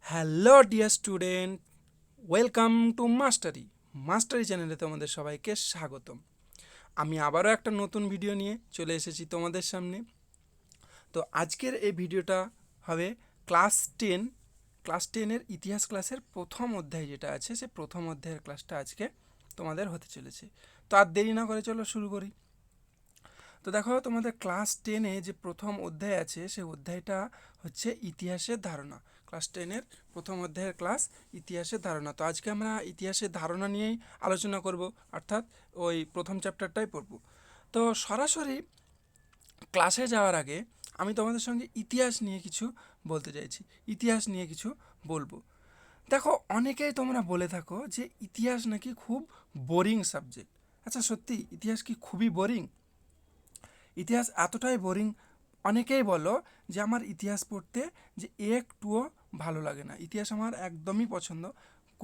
Hello dear student, welcome to mastery চ্যানেলে তোমাদের সবাইকে স্বাগতম। আমি আবারও একটা নতুন ভিডিও নিয়ে চলে এসেছি তোমাদের সামনে। তো আজকের এই ভিডিওটা হবে ক্লাস টেনের ইতিহাস ক্লাসের প্রথম অধ্যায় যেটা আছে, সে প্রথম অধ্যায়ের ক্লাসটা আজকে তোমাদের হতে চলেছে। তো আর দেরি না করে চলো শুরু করি। তো দেখো, তোমাদের ক্লাস টেনে যে প্রথম অধ্যায় আছে সে অধ্যায়টা হচ্ছে ইতিহাসের ধারণা। ক্লাস টেনের প্রথম অধ্যায়ের ক্লাস ইতিহাসের ধারণা। তো আজকে আমরা ইতিহাসের ধারণা নিয়েই আলোচনা করব, অর্থাৎ ওই প্রথম চ্যাপ্টারটাই পড়ব। তো সরাসরি ক্লাসে যাওয়ার আগে আমি তোমাদের সঙ্গে ইতিহাস নিয়ে কিছু বলতে চাইছি, ইতিহাস নিয়ে কিছু বলবো। দেখো, অনেকেই তোমরা বলে থাকো যে ইতিহাস নাকি খুব বোরিং সাবজেক্ট। আচ্ছা, সত্যি ইতিহাস কি খুবই বোরিং? ইতিহাস এতটাই বোরিং? অনেকেই বলো যে আমার ইতিহাস পড়তে যে একটুও ভালো লাগে না, ইতিহাস আমার একদমই পছন্দ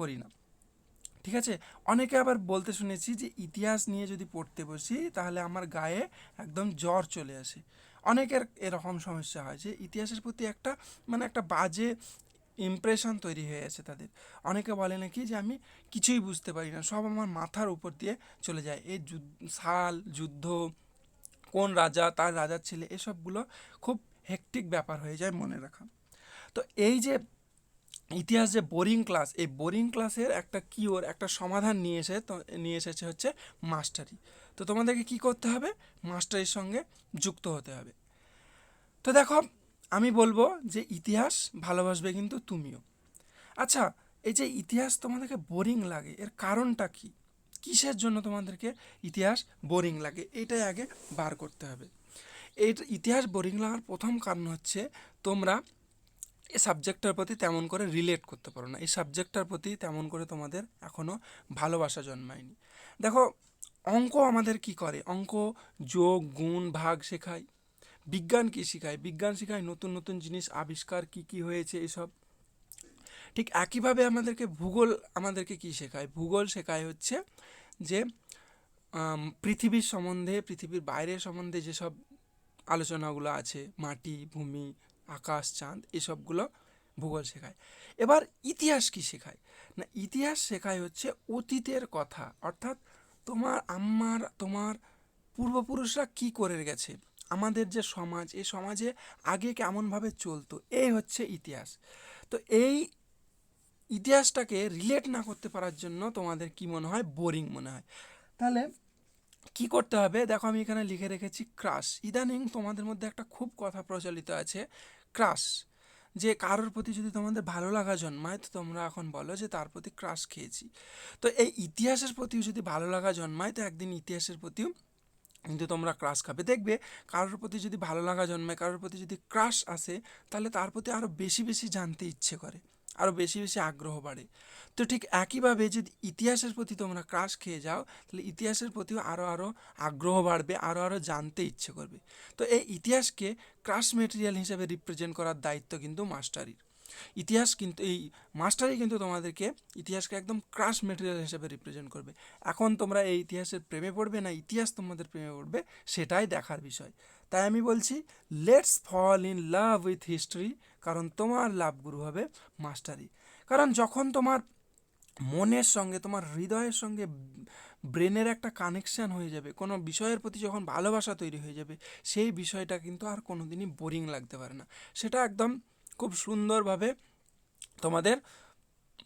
করি না। ঠিক আছে, অনেকে আবার বলতে শুনেছি যে ইতিহাস নিয়ে যদি পড়তে বসি তাহলে আমার গায়ে একদম জ্বর চলে আসে। অনেকের এরকম সমস্যা হয় যে ইতিহাসের প্রতি একটা বাজে ইমপ্রেশন তৈরি হয়ে আছে তাদের। অনেকে বলে নাকি যে আমি কিছুই বুঝতে পারি না, সব আমার মাথার উপর দিয়ে চলে যায়। এই সাল, যুদ্ধ, কোন রাজা, তার রাজার ছেলে, এসবগুলো খুব হেক্টিক ব্যাপার হয়ে যায় মনে রাখা। তো এই যে ইতিহাস যে বোরিং ক্লাস, এই বোরিং ক্লাসের একটা কিওর, একটা সমাধান নিয়ে এসেছে হচ্ছে মাস্টারি। তো তোমাদেরকে কি করতে হবে? মাস্টারির সঙ্গে যুক্ত হতে হবে। তো দেখো, আমি বলবো যে ইতিহাস ভালোবাসবে কিন্তু তুমিও। আচ্ছা, এই যে ইতিহাস তোমাদেরকে বোরিং লাগে, এর কারণটা কি? কিসের জন্য তোমাদেরকে ইতিহাস বোরিং লাগে, এটাই আগে বার করতে হবে। এই ইতিহাস বোরিং লাগার প্রথম কারণ হচ্ছে তোমরা এই সাবজেক্টটার প্রতি তেমন করে রিলেট করতে পারো না, এই সাবজেক্টটার প্রতি তেমন করে তোমাদের এখনও ভালোবাসা জন্মায়নি। দেখো, অঙ্ক আমাদের কি করে? অঙ্ক যোগ, গুণ, ভাগ শেখায়। বিজ্ঞান কি শেখায়? বিজ্ঞান শেখায় নতুন নতুন জিনিস আবিষ্কার কি কি হয়েছে এসব। ঠিক একইভাবে ভূগোল আমাদেরকে কি শেখায়? ভূগোল শেখায় হচ্ছে যে পৃথিবীর সম্বন্ধে, পৃথিবীর বাইরের সম্বন্ধে যেসব আলোচনাগুলো আছে, মাটি, ভূমি, আকাশ, চাঁদ, এসবগুলো ভূগোল শেখায়। এবার ইতিহাস কি শেখায়? না, ইতিহাস শেখায় হচ্ছে অতীতের কথা, অর্থাৎ তোমার পূর্বপুরুষরা কি করে গেছে, আমাদের যে সমাজ, এই সমাজে আগে কেমনভাবে চলতো, এই হচ্ছে ইতিহাস। তো এই ইতিহাসটাকে রিলেট না করতে পারার জন্য তোমাদের কি মনে হয়? বোরিং মনে হয়। তাহলে কি করতে হবে? দেখো, আমি এখানে লিখে রেখেছি ক্রাশ। ইদানিং তোমাদের মধ্যে একটা খুব কথা প্রচলিত আছে, ক্রাশ। যে কারোর প্রতি যদি তোমাদের ভালো লাগা জন্মায় তো তোমরা এখন বলো যে তার প্রতি ক্রাশ খেয়েছি। তো এই ইতিহাসের প্রতিও যদি ভালো লাগা জন্মায় তো একদিন ইতিহাসের প্রতিও কিন্তু তোমরা ক্রাশ খাবে। দেখবে, কারোর প্রতি যদি ভালো লাগা জন্মায়, কারোর প্রতি যদি ক্রাশ আসে, তাহলে তার প্রতি আরও বেশি বেশি জানতে ইচ্ছে করে, আরও বেশি বেশি আগ্রহ বাড়ে। তো ঠিক একইভাবে যদি ইতিহাসের প্রতি তোমরা ক্রাশ খেয়ে যাও, তাহলে ইতিহাসের প্রতিও আরও আরও আগ্রহ বাড়বে, আরও আরও জানতে ইচ্ছে করবে। তো এই ইতিহাসকে ক্রাশ মেটেরিয়াল হিসেবে রিপ্রেজেন্ট করার দায়িত্ব কিন্তু মাস্টারির। এই মাস্টারই কিন্তু তোমাদেরকে ইতিহাসকে একদম ক্রাশ মেটেরিয়াল হিসেবে রিপ্রেজেন্ট করবে। এখন তোমরা এই ইতিহাসের প্রেমে পড়বে না ইতিহাস তোমাদের প্রেমে পড়বে, সেটাই দেখার বিষয়। তাই আমি বলছি, let's fall in love with history, কারণ তোমার লাভ গুরু হবে মাস্টারি। কারণ যখন তোমার মনের সঙ্গে, তোমার হৃদয়ের সঙ্গে ব্রেনের একটা কানেকশান হয়ে যাবে, কোনো বিষয়ের প্রতি যখন ভালোবাসা তৈরি হয়ে যাবে, সেই বিষয়টা কিন্তু আর কোনো দিনই বোরিং লাগতে পারে না। সেটা একদম খুব সুন্দরভাবে তোমাদের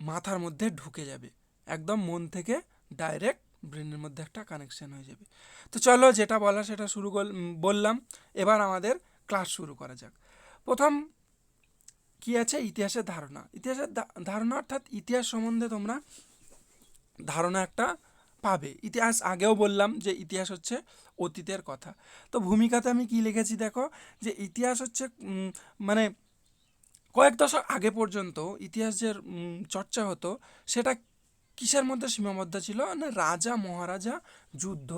মাথার মধ্যে ঢুকে যাবে, একদম মন থেকে ডাইরেক্ট ব্রেনের মধ্যে একটা কানেকশান হয়ে যাবে। তো চলো, যেটা বলা সেটা বললাম। এবার আমাদের ক্লাস শুরু করা যাক। প্রথম কি আছে? ইতিহাসের ধারণা। ইতিহাসের ধারণা অর্থাৎ ইতিহাস সম্বন্ধে তোমরা ধারণা একটা পাবে। ইতিহাস আগেও বললাম যে ইতিহাস হচ্ছে অতীতের কথা। তো ভূমিকাতে আমি কি লিখেছি দেখো, যে ইতিহাস হচ্ছে মানে কয়েক দশক আগে পর্যন্ত ইতিহাস যে চর্চা হতো, সেটা কিসের মধ্যে সীমাবদ্ধ ছিল? না, রাজা মহারাজা, যুদ্ধ,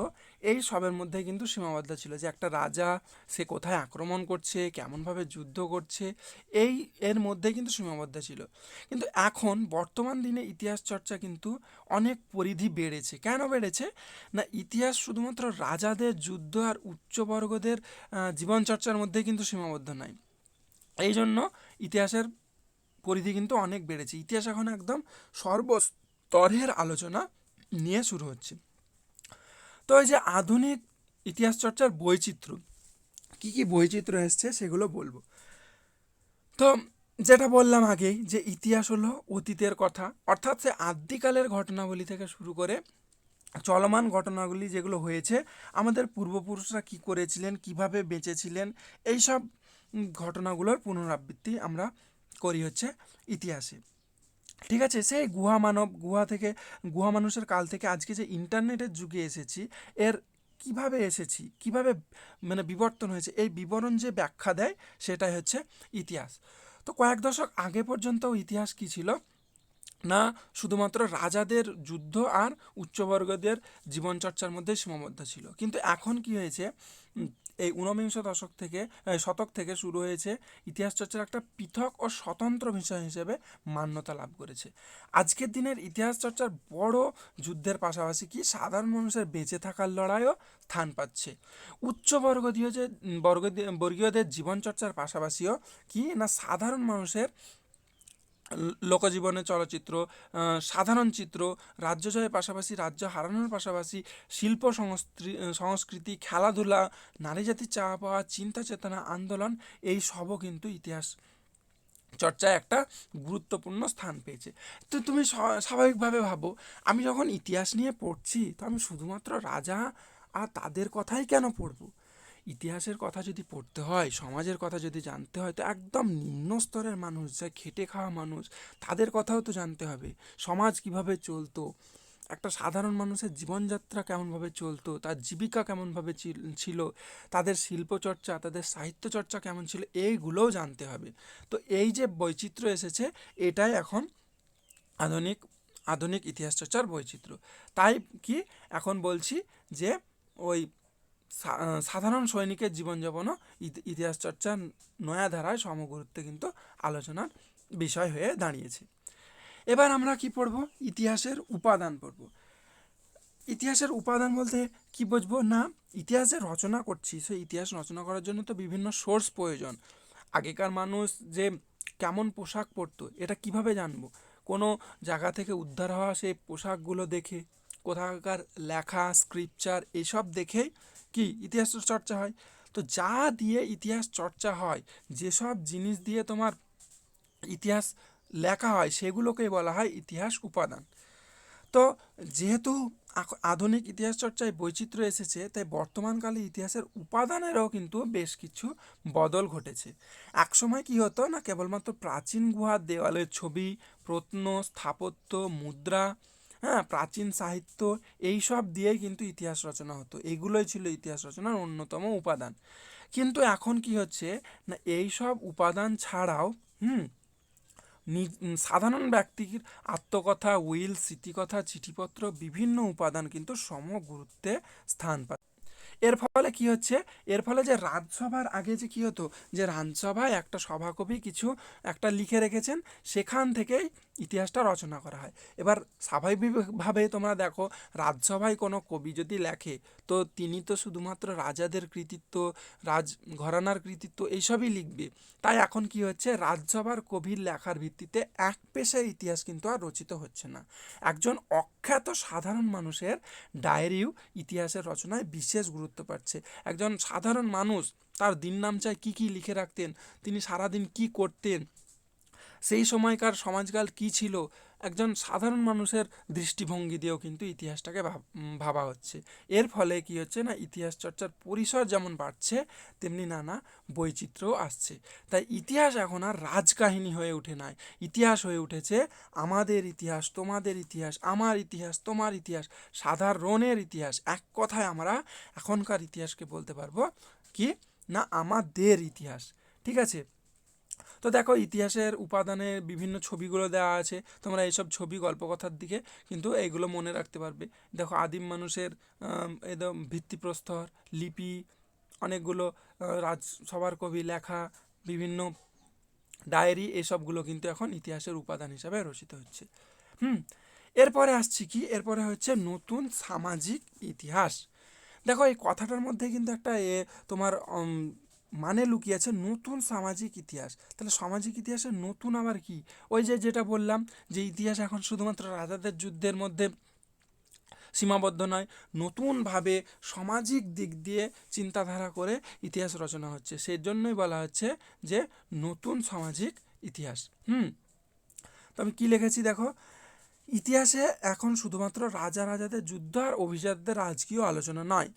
এই সবের মধ্যে কিন্তু সীমাবদ্ধ ছিল। যে একটা রাজা সে কোথায় আক্রমণ করছে, কেমনভাবে যুদ্ধ করছে, এর মধ্যে কিন্তু সীমাবদ্ধ ছিল। কিন্তু এখন বর্তমান দিনে ইতিহাস চর্চা কিন্তু অনেক পরিধি বেড়েছে। কেন বেড়েছে? না, ইতিহাস শুধুমাত্র রাজাদের যুদ্ধ আর উচ্চবর্গদের জীবনচর্চার মধ্যে কিন্তু সীমাবদ্ধ নয়। এই জন্য ইতিহাসের পরিধি কিন্তু অনেক বেড়েছে। ইতিহাস এখন একদম সর্বস্তরের আলোচনা নিয়ে শুরু হচ্ছে। তো এই যে আধুনিক ইতিহাস চর্চার বৈচিত্র্য, কী কী বৈচিত্র্য এসছে সেগুলো বলবো। তো যেটা বললাম আগেই, যে ইতিহাস হলো অতীতের কথা, অর্থাৎ সে আদ্যিকালের ঘটনাবলী থেকে শুরু করে চলমান ঘটনাগুলি যেগুলো হয়েছে, আমাদের পূর্বপুরুষরা কী করেছিলেন, কিভাবে বেঁচেছিলেন, এইসব ঘটনাগুলোর পুনরাবৃত্তি আমরা করি হচ্ছে ইতিহাসে। ঠিক আছে, সেই গুহা মানুষের কাল থেকে আজকে যে ইন্টারনেটের যুগে এসেছি, এর কিভাবে এসেছি, কিভাবে মানে বিবর্তন হয়েছে, এই বিবরণ যে ব্যাখ্যা দেয় সেটাই হচ্ছে ইতিহাস। তো কয়েক দশক আগে পর্যন্ত ইতিহাস কী ছিল না, শুধুমাত্র রাজাদের যুদ্ধ আর উচ্চবর্গদের জীবনচর্চার মধ্যে সীমাবদ্ধ ছিল। কিন্তু এখন কি হয়েছে, এই ঊনবিংশ শতক থেকে শুরু হয়েছে ইতিহাস চর্চার একটা পৃথক ও স্বতন্ত্র বিষয় হিসেবে মান্যতা লাভ করেছে। আজকের দিনের ইতিহাস চর্চার বড় যুদ্ধের পাশাপাশি কি সাধারণ মানুষের বেঁচে থাকার লড়াইও স্থান পাচ্ছে। বর্গীয়দের জীবনচর্চার পাশাপাশিও কি না সাধারণ মানুষের লোকজীবনের চলচ্চিত্র, সাধারণ চিত্র, রাজ্য জয়ের পাশাপাশি রাজ্য হারানোর পাশাপাশি শিল্প সংস্কৃতি, খেলাধুলা, নারী জাতির চাওয়া পাওয়া, চিন্তা চেতনা, আন্দোলন, এই সবও কিন্তু ইতিহাস চর্চায় একটা গুরুত্বপূর্ণ স্থান পেয়েছে। তো তুমি স্বাভাবিকভাবে ভাবো, আমি যখন ইতিহাস নিয়ে পড়ছি, তো আমি শুধুমাত্র রাজা আর তাদের কথাই কেন পড়বো? ইতিহাসের কথা যদি পড়তে হয়, সমাজের কথা যদি জানতে হয়, তো একদম নিম্ন স্তরের মানুষ, যা খেটে খাওয়া মানুষ, তাদের কথাও তো জানতে হবে। সমাজ কিভাবে চলতো, একটা সাধারণ মানুষের জীবনযাত্রা কেমনভাবে চলতো, তার জীবিকা কেমনভাবে ছিল, তাদের শিল্পচর্চা, তাদের সাহিত্য চর্চা কেমন ছিল, এইগুলোও জানতে হবে। তো এই যে বৈচিত্র্য এসেছে, এটাই এখন আধুনিক আধুনিক ইতিহাস চর্চার বৈচিত্র্য। তাই কি এখন বলছি যে ওই সাধারণ সৈনিকের জীবনযাপনও ইতিহাস চর্চার নয়া ধারায় সমগুরুত্বে কিন্তু আলোচনার বিষয় হয়ে দাঁড়িয়েছে। এবার আমরা কি পড়ব, ইতিহাসের উপাদান পড়ব। ইতিহাসের উপাদান বলতে কি বুঝবো না, ইতিহাসে রচনা করছি, সেই ইতিহাস রচনা করার জন্য তো বিভিন্ন সোর্স প্রয়োজন। আগেকার মানুষ যে কেমন পোশাক পরতো, এটা কিভাবে জানবো? কোনো জায়গা থেকে উদ্ধার হওয়া সেই পোশাকগুলো দেখে, কোথাকার লেখা, স্ক্রিপচার, এইসব দেখেই কি ইতিহাস চর্চা হয়। তো যা দিয়ে ইতিহাস চর্চা হয়, যেসব জিনিস দিয়ে তোমার ইতিহাস লেখা হয়, সেগুলোকেই বলা হয় ইতিহাস উপাদান। তো যেহেতু আধুনিক ইতিহাস চর্চায় বৈচিত্র্য এসেছে, তাই বর্তমানকালে ইতিহাসের উপাদানেরও কিন্তু বেশ কিছু বদল ঘটেছে। একসময় কি হতো না, কেবলমাত্র প্রাচীন গুহার দেওয়ালের ছবি, প্রত্ন, স্থাপত্য, মুদ্রা, হ্যাঁ, প্রাচীন সাহিত্য, এই সব দিয়েই কিন্তু ইতিহাস রচনা হতো। এগুলোই ছিল ইতিহাস রচনার অন্যতম উপাদান। কিন্তু এখন কি হচ্ছে না, এই সব উপাদান ছাড়াও সাধারণ ব্যক্তির আত্মকথা, উইল, স্মৃতিকথা, চিঠিপত্র, বিভিন্ন উপাদান কিন্তু সমগুরুত্বে স্থান পায়। এর ফলে কি হচ্ছে, এর ফলে যে রাজসভার আগে যে কি হতো, যে রাজসভায় একটা সভাকবি কিছু একটা লিখে রেখেছেন, সেখান থেকেই ইতিহাসটা রচনা করা হয়। এবার স্বাভাবিকভাবে তোমরা দেখো, রাজসভায় কোনো কবি যদি লেখে, তো তিনি তো শুধুমাত্র রাজাদের কৃতিত্ব, ঘরানার কৃতিত্ব এইসবই লিখবে। তাই এখন কি হচ্ছে, রাজসভার কবির লেখার ভিত্তিতে এক পেশায় ইতিহাস কিন্তু আর রচিত হচ্ছে না। একজন অখ্যাত সাধারণ মানুষের ডায়েরিও ইতিহাসের রচনায় বিশেষ গুরুত্ব পাচ্ছে। একজন সাধারণ মানুষ তার দিননামচায় কী কী লিখে রাখতেন, তিনি সারাদিন কি করতেন, সেই সময়কার সমাজকাল কি ছিল, একজন সাধারণ মানুষের দৃষ্টিভঙ্গি দিয়েও কিন্তু ইতিহাসটাকে ভাবা হচ্ছে। এর ফলে কি হচ্ছে না, ইতিহাস চর্চার পরিসর যেমন বাড়ছে, তেমনি নানা বৈচিত্র্যও আসছে। তাই ইতিহাস এখন আর রাজকাহিনী হয়ে ওঠে নাই, ইতিহাস হয়ে উঠেছে আমাদের ইতিহাস, তোমাদের ইতিহাস, আমার ইতিহাস, তোমার ইতিহাস, সাধারণের ইতিহাস। এক কথায় আমরা এখনকার ইতিহাসকে বলতে পারবো কি না, আমাদের ইতিহাস। ঠিক আছে, তো দেখো ইতিহাসের উপাদানে বিভিন্ন ছবিগুলো দেওয়া আছে, তোমরা এইসব ছবি গল্পকথার দিকে কিন্তু এইগুলো মনে রাখতে পারবে। দেখো আদিম মানুষের একদম ভিত্তিপ্রস্তর, লিপি, অনেকগুলো রাজসভার কবি লেখা, বিভিন্ন ডায়েরি, এসবগুলো কিন্তু এখন ইতিহাসের উপাদান হিসাবে রচিত হচ্ছে। এরপরে আসছি কি, এরপরে হচ্ছে নতুন সামাজিক ইতিহাস। দেখো এই কথাটার মধ্যে কিন্তু একটা তোমার মানে লুকিয়ে আছে নতুন সামাজিক ইতিহাস। তাহলে সামাজিক ইতিহাসের নতুন আবার কি? ওই যে যেটা বললাম যে ইতিহাস এখন শুধুমাত্র রাজাদের যুদ্ধের মধ্যে সীমাবদ্ধ নয়, নতুনভাবে সামাজিক দিক দিয়ে চিন্তাধারা করে ইতিহাস রচনা হচ্ছে, সেই জন্যই বলা হচ্ছে যে নতুন সামাজিক ইতিহাস। তো আমি কী লিখেছি দেখো, ইতিহাসে এখন শুধুমাত্র রাজাদের যুদ্ধ আর অভিজাতদের রাজকীয় আলোচনা নয়,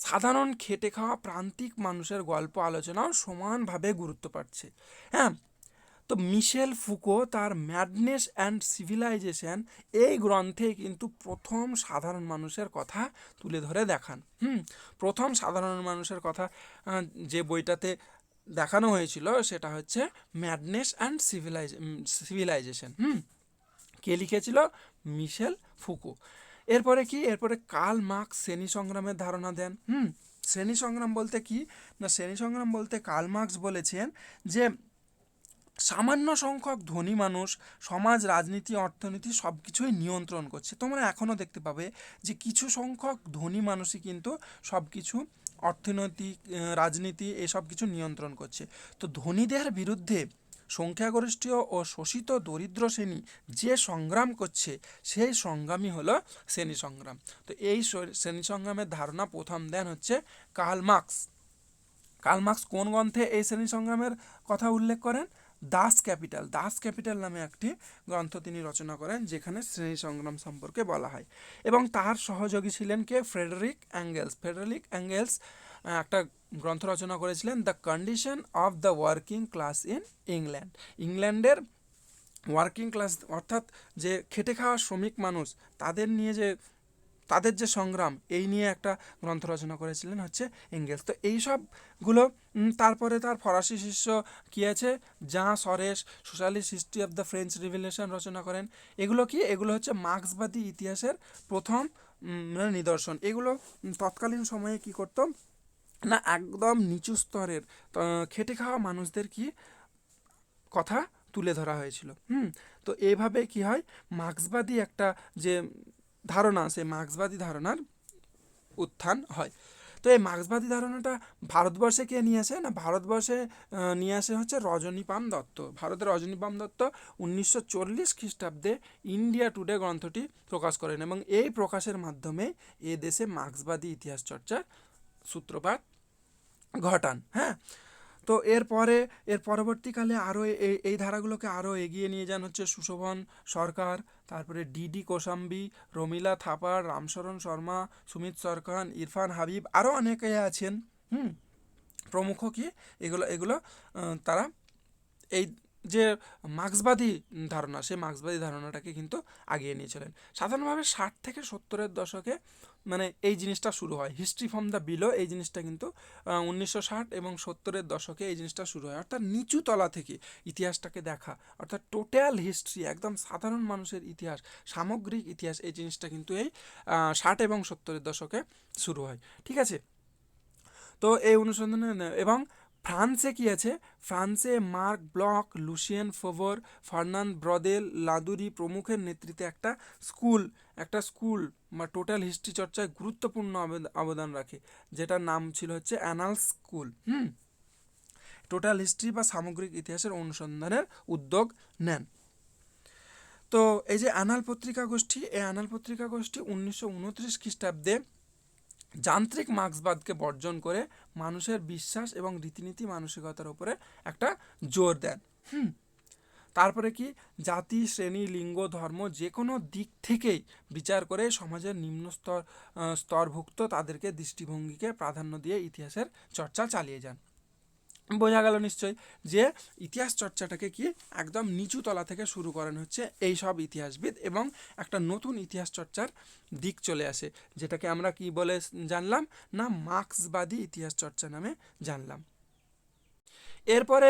সাধারণ খেটে খাওয়া প্রান্তিক মানুষের গল্প আলোচনাও সমানভাবে গুরুত্ব পাচ্ছে। হ্যাঁ, তো মিশেল ফুকো তার ম্যাডনেস অ্যান্ড সিভিলাইজেশন এই গ্রন্থে কিন্তু প্রথম সাধারণ মানুষের কথা তুলে ধরে দেখান। প্রথম সাধারণ মানুষের কথা যে বইটাতে দেখানো হয়েছিল সেটা হচ্ছে ম্যাডনেস অ্যান্ড সিভিলাইজেশন। কে লিখেছিল? Michel Foucault. এরপরে কি? এরপরে কার্ল মার্কস শ্রেণী সংগ্রামের ধারণা দেন। শ্রেণী সংগ্রাম বলতে কি না, শ্রেণী সংগ্রাম বলতে কার্ল মার্কস বলেছেন যে সামান্য সংখ্যক ধনী মানুষ সমাজ, রাজনীতি, অর্থনীতি সব কিছুই নিয়ন্ত্রণ করছে। তোমরা এখনও দেখতে পাবে যে কিছু সংখ্যক ধনী মানুষই কিন্তু সব কিছু অর্থনৈতিক, রাজনীতি এসব কিছু নিয়ন্ত্রণ করছে। তো ধনীদের বিরুদ্ধে সংখ্যাগরিষ্ঠ ও শোষিত দরিদ্র শ্রেণী যে সংগ্রাম করছে সেই সংগ্রামই হলো শ্রেণী সংগ্রাম। তো এই শ্রেণী সংগ্রামের ধারণা প্রথম দেন হচ্ছে কার্ল মার্কস। কার্ল মার্কস কোন গ্রন্থে এই শ্রেণী সংগ্রামের কথা উল্লেখ করেন? দাস ক্যাপিটাল নামে একটি গ্রন্থ তিনি রচনা করেন, যেখানে শ্রেণী সংগ্রাম সম্পর্কে বলা হয়। এবং তার সহযোগী ছিলেন কে? ফ্রেডারিক অ্যাঙ্গেলস একটা গ্রন্থ রচনা করেছিলেন, the condition of the working class in ইংল্যান্ডের ওয়ার্কিং ক্লাস অর্থাৎ যে খেটে খাওয়া শ্রমিক মানুষ, তাদের যে সংগ্রাম, এই নিয়ে একটা গ্রন্থ রচনা করেছিলেন হচ্ছে এঙ্গেলস। তো এইসবগুলো তারপরে তার ফরাসি শিষ্য কী আছে, Jean Jaures socialist history of the French revolution রচনা করেন। এগুলো কি? এগুলো হচ্ছে মার্ক্সবাদী ইতিহাসের প্রথম নিদর্শন। এগুলো তৎকালীন সময়ে কি করতো না, একদম নিচু স্তরের খেটে খাওয়া মানুষদের কি কথা তুলে ধরা হয়েছিল। তো এইভাবে কি হয়, মার্ক্সবাদী একটা যে ধারণা, সেই মার্ক্সবাদী ধারণার উত্থান হয়। তো এই মার্ক্সবাদী ধারণাটা ভারতবর্ষে কে নিয়ে আসে না, ভারতবর্ষে নিয়ে আসে হচ্ছে রজনীপাম দত্ত। ভারতের রজনীপাম দত্ত 1940 খ্রিস্টাব্দে ইন্ডিয়া টুডে গ্রন্থটি প্রকাশ করেন, এবং এই প্রকাশের মাধ্যমে এ দেশে মার্ক্সবাদী ইতিহাস চর্চার সূত্রপাত ঘটান। হ্যাঁ, তো এর পরবর্তীকালে আরও এই ধারাগুলোকে আরও এগিয়ে নিয়ে যান হচ্ছে সুশোভন সরকার, তারপরে ডিডি কোশাম্বী, রমিলা থাপার, রামশরণ শর্মা, সুমিত সরকার, ইরফান হাবিব, আরও অনেকে আছেন প্রমুখ। কি এগুলো তারা এই যে মার্ক্সবাদী ধারণা, সেই মার্ক্সবাদী ধারণাটাকে কিন্তু আগিয়ে নিয়ে চলেন। সাধারণভাবে 60 থেকে 70-এর দশকে মানে এই জিনিসটা শুরু হয়। হিস্ট্রি ফ্রম দ্য বিলো এই জিনিসটা কিন্তু 1960 এবং 70-এর দশকে এই জিনিসটা শুরু হয়, অর্থাৎ নিচু তলা থেকে ইতিহাসটাকে দেখা, অর্থাৎ টোটাল হিস্ট্রি, একদম সাধারণ মানুষের ইতিহাস, সামগ্রিক ইতিহাস, এই জিনিসটা কিন্তু এই 60 এবং 70-এর দশকে শুরু হয়। ঠিক আছে, তো এই অনুসন্ধানে এবং ফ্রান্সে কি আছে, ফ্রান্সে Marc Bloch, Lucien Febvre, Fernand Braudel, Ladurie প্রমুখের নেতৃত্বে একটা স্কুল বা টোটাল হিস্ট্রি চর্চায় গুরুত্বপূর্ণ অবদান রাখে, যেটার নাম ছিল হচ্ছে অ্যানাল স্কুল। টোটাল হিস্ট্রি বা সামগ্রিক ইতিহাসের অনুসন্ধানের উদ্যোগ নেন। তো এই যে অ্যানাল পত্রিকা গোষ্ঠী, এই অ্যানাল পত্রিকা গোষ্ঠী 1929 খ্রিস্টাব্দে যান্ত্রিক মার্ক্সবাদকে বর্জন করে মানুষের বিশ্বাস এবং রীতিনীতি মানসিকতার উপরে একটা জোর দেন। তারপরে কি, জাতি, শ্রেণী, লিঙ্গ, ধর্ম যে কোনো দিক থেকেই বিচার করে সমাজের নিম্ন স্তরভুক্ত তাদেরকে দৃষ্টিভঙ্গিকে প্রাধান্য দিয়ে ইতিহাসের চর্চা চালিয়ে যান। বোঝা গেল নিশ্চয়ই যে ইতিহাস চর্চাটাকে কি একদম নিচু তলা থেকে শুরু করানো হচ্ছে এই সব ইতিহাসবিদ, এবং একটা নতুন ইতিহাস চর্চার দিক চলে আসে, যেটাকে আমরা কি বলে জানলাম না, মার্ক্সবাদী ইতিহাস চর্চা নামে জানলাম। এরপরে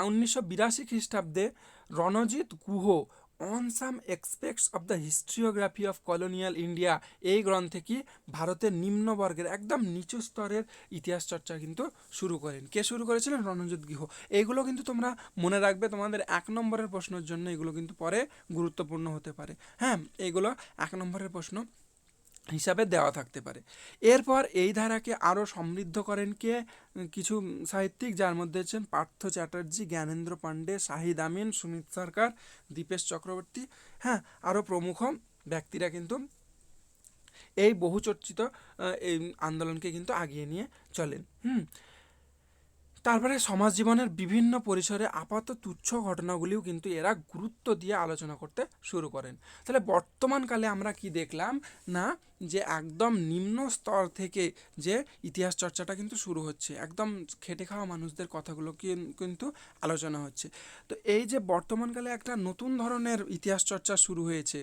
1982 খ্রিস্টাব্দে Ranajit Guha on some aspects of the historiography of colonial India এই গ্রন্থে কি ভারতের নিম্নবর্গের একদম নিচু স্তরের ইতিহাস চর্চা কিন্তু শুরু করেন। কে শুরু করেছিলেন? রণজিৎ গুহ। এইগুলো কিন্তু তোমরা মনে রাখবে, তোমাদের 1 নম্বরের প্রশ্নের জন্য এগুলো কিন্তু পরে গুরুত্বপূর্ণ হতে পারে। হ্যাঁ, এইগুলো 1 নম্বরের প্রশ্ন হিসাবে দেওয়া থাকতে পারে। এরপর এই ধারাকে আরও সমৃদ্ধ করেন কে? কিছু সাহিত্যিক, যার মধ্যে হচ্ছেন পার্থ চ্যাটার্জি, জ্ঞানেন্দ্র পাণ্ডে, শাহিদ আমিন, সুমিত সরকার, দীপেশ চক্রবর্তী, হ্যাঁ, আরও প্রমুখ ব্যক্তিরা কিন্তু এই বহুচর্চিত এই আন্দোলনকে কিন্তু আগিয়ে নিয়ে চলেন। তারপরে সমাজ জীবনের বিভিন্ন পরিসরে আপাত তুচ্ছ ঘটনাগুলিও কিন্তু এরা গুরুত্ব দিয়ে আলোচনা করতে শুরু করেন। তাহলে বর্তমানকালে আমরা কি দেখলাম না, যে একদম নিম্ন স্তর থেকে যে ইতিহাস চর্চাটা কিন্তু শুরু হচ্ছে, একদম খেটে খাওয়া মানুষদের কথাগুলো কিন্তু আলোচনা হচ্ছে। তো এই যে বর্তমানকালে একটা নতুন ধরনের ইতিহাস চর্চা শুরু হয়েছে,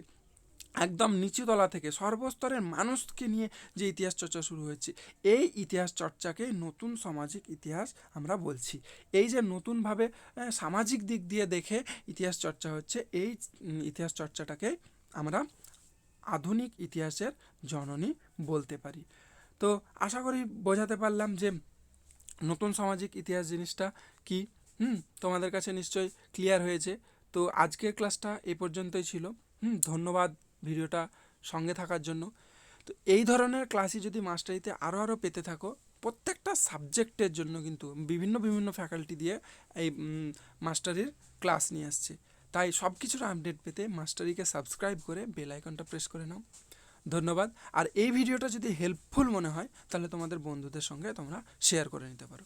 একদম নিচুতলা থেকে সর্বস্তরের মানুষকে নিয়ে যে ইতিহাস চর্চা শুরু হয়েছে, এই ইতিহাস চর্চাকে নতুন সামাজিক ইতিহাস আমরা বলছি। এই যে নতুনভাবে সামাজিক দিক দিয়ে দেখে ইতিহাস চর্চা হচ্ছে, এই ইতিহাস চর্চাটাকে আমরা আধুনিক ইতিহাসের জননী বলতে পারি। তো আশা করি বোঝাতে পারলাম যে নতুন সামাজিক ইতিহাস জিনিসটা কি। তোমাদের কাছে নিশ্চয়ই ক্লিয়ার হয়েছে। তো আজকের ক্লাসটা এই পর্যন্তই ছিল। ধন্যবাদ ভিডিওটা সঙ্গে থাকার জন্য। তো এই ধরনের ক্লাসই যদি মাস্টারিতে আরও পেতে থাকো, প্রত্যেকটা সাবজেক্টের জন্য কিন্তু বিভিন্ন বিভিন্ন ফ্যাকাল্টি দিয়ে এই মাস্টারির ক্লাস নিয়ে আসছে। তাই সব কিছুর আপডেট পেতে মাস্টারিকে সাবস্ক্রাইব করে বেল আইকনটা প্রেস করে নাও। ধন্যবাদ। আর এই ভিডিওটা যদি হেল্পফুল মনে হয় তাহলে তোমাদের বন্ধুদের সঙ্গে তোমরা শেয়ার করে নিতে পারো।